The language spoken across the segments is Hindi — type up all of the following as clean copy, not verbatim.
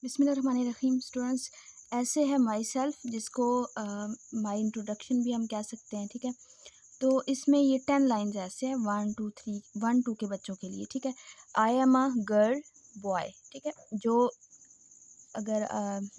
बिस्मिल्लाहिर्रहमानिर्रहीम स्टूडेंट्स। ऐसे है माई सेल्फ, जिसको माई इंट्रोडक्शन भी हम कह सकते हैं। ठीक है, तो इसमें ये 10 लाइन्स ऐसे हैं, 1 2 के बच्चों के लिए। ठीक है, I am a girl boy. ठीक है, जो अगर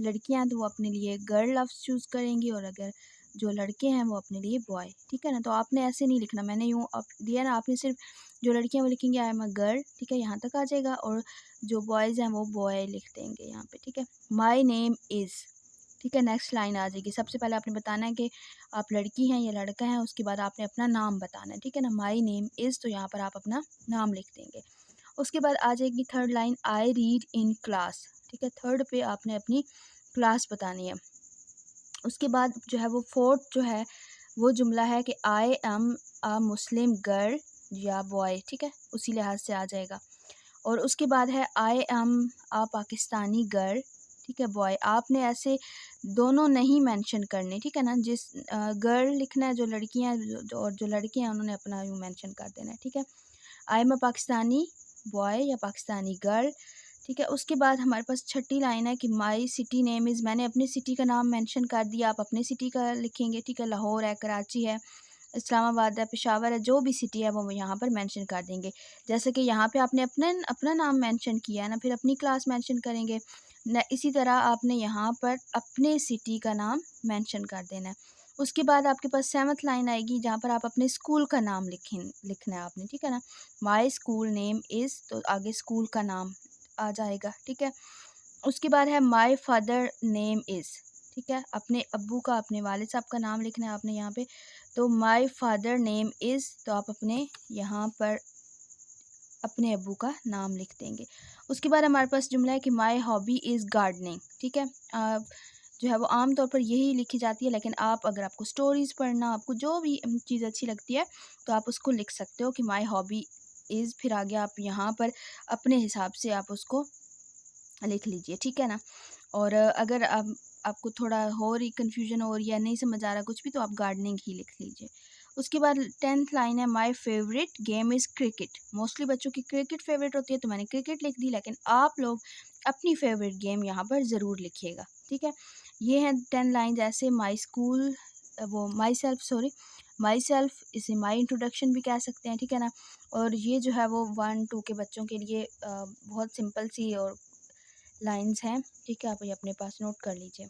लड़कियां हैं तो वो अपने लिए गर्ल लफ्ज़ चूज़ करेंगी, और अगर जो लड़के हैं वो अपने लिए बॉय। ठीक है ना, तो आपने ऐसे नहीं लिखना, मैंने यूँ दिया ना, आपने सिर्फ जो लड़कियां वो लिखेंगे आई एम अ गर्ल। ठीक है, यहाँ तक आ जाएगा, और जो बॉयज़ हैं वो बॉय लिख देंगे यहाँ पे। ठीक है, माई नेम इज़। ठीक है, नेक्स्ट लाइन आ जाएगी। सबसे पहले आपने बताना है कि आप लड़की हैं या लड़का है, उसके बाद आपने अपना नाम बताना है। ठीक है ना, माई नेम इज़, तो यहाँ पर आप अपना नाम लिख देंगे। उसके बाद आ जाएगी third line, I read in class. ठीक है, थर्ड पे आपने अपनी क्लास बतानी है। उसके बाद जो है वो फोर्थ जो है वो जुमला है कि I am a Muslim girl या बॉय। ठीक है, उसी लिहाज से आ जाएगा। और उसके बाद है I am a Pakistani girl. ठीक है, बॉय। आपने ऐसे दोनों नहीं मेंशन करने। ठीक है ना, जिस गर्ल लिखना है जो लड़कियां और जो लड़के हैं उन्होंने अपना यूँ मेंशन कर देना है। ठीक है, I am a Pakistani boy या पाकिस्तानी गर्ल। ठीक है, उसके बाद हमारे पास छठी लाइन है कि माई सिटी नेम इज़। मैंने अपनी सिटी का नाम मेंशन कर दिया, आप अपनी सिटी का लिखेंगे। ठीक है, लाहौर है, कराची है, इस्लामाबाद है, पेशावर है, जो भी सिटी है वो यहाँ पर मेंशन कर देंगे। जैसे कि यहाँ पे आपने अपना नाम मेंशन किया है ना, फिर अपनी क्लास मेंशन करेंगे न, इसी तरह आपने यहाँ पर अपने सिटी का नाम मेंशन कर देना है। उसके बाद आपके पास सेवंथ लाइन आएगी, जहाँ पर आप अपने स्कूल का नाम लिखना है आपने। ठीक है ना, माई स्कूल नेम इज़, तो आगे स्कूल का नाम आ जाएगा। ठीक है, उसके बाद है माई फादर नेम इज़। ठीक है, अपने अब्बू का, अपने वालिद साहब का नाम लिखना है आपने यहाँ पे। तो माई फादर नेम इज़, तो आप अपने यहाँ पर अपने अब्बू का नाम लिख देंगे। उसके बाद हमारे पास जुमला है कि माई हॉबी इज़ गार्डनिंग। ठीक है, जो है वो आम तौर पर यही लिखी जाती है, लेकिन आप अगर आपको स्टोरीज़ पढ़ना, आपको जो भी चीज़ अच्छी लगती है तो आप उसको लिख सकते हो कि माई हॉबी इज़, फिर आगे आप यहाँ पर अपने हिसाब से आप उसको लिख लीजिए। ठीक है ना, और अगर आपको थोड़ा हो रही कन्फ्यूजन हो रही है, नहीं समझ आ रहा कुछ भी, तो आप गार्डनिंग ही लिख लीजिए। उसके बाद 10th लाइन है my favourite game is cricket. Mostly बच्चों की क्रिकेट फेवरेट होती है, तो मैंने क्रिकेट लिख दी, लेकिन आप लोग अपनी फेवरेट गेम यहाँ पर ज़रूर लिखिएगा। ठीक है, ये हैं 10 लाइन ऐसे। माई स्कूल, वो my self, sorry, my self, इसे माई इंट्रोडक्शन भी कह सकते हैं। ठीक है ना, और ये जो है वो 1 2 के बच्चों के लिए बहुत सिंपल सी और लाइन्स हैं। ठीक है, आप ये अपने पास नोट कर लीजिए।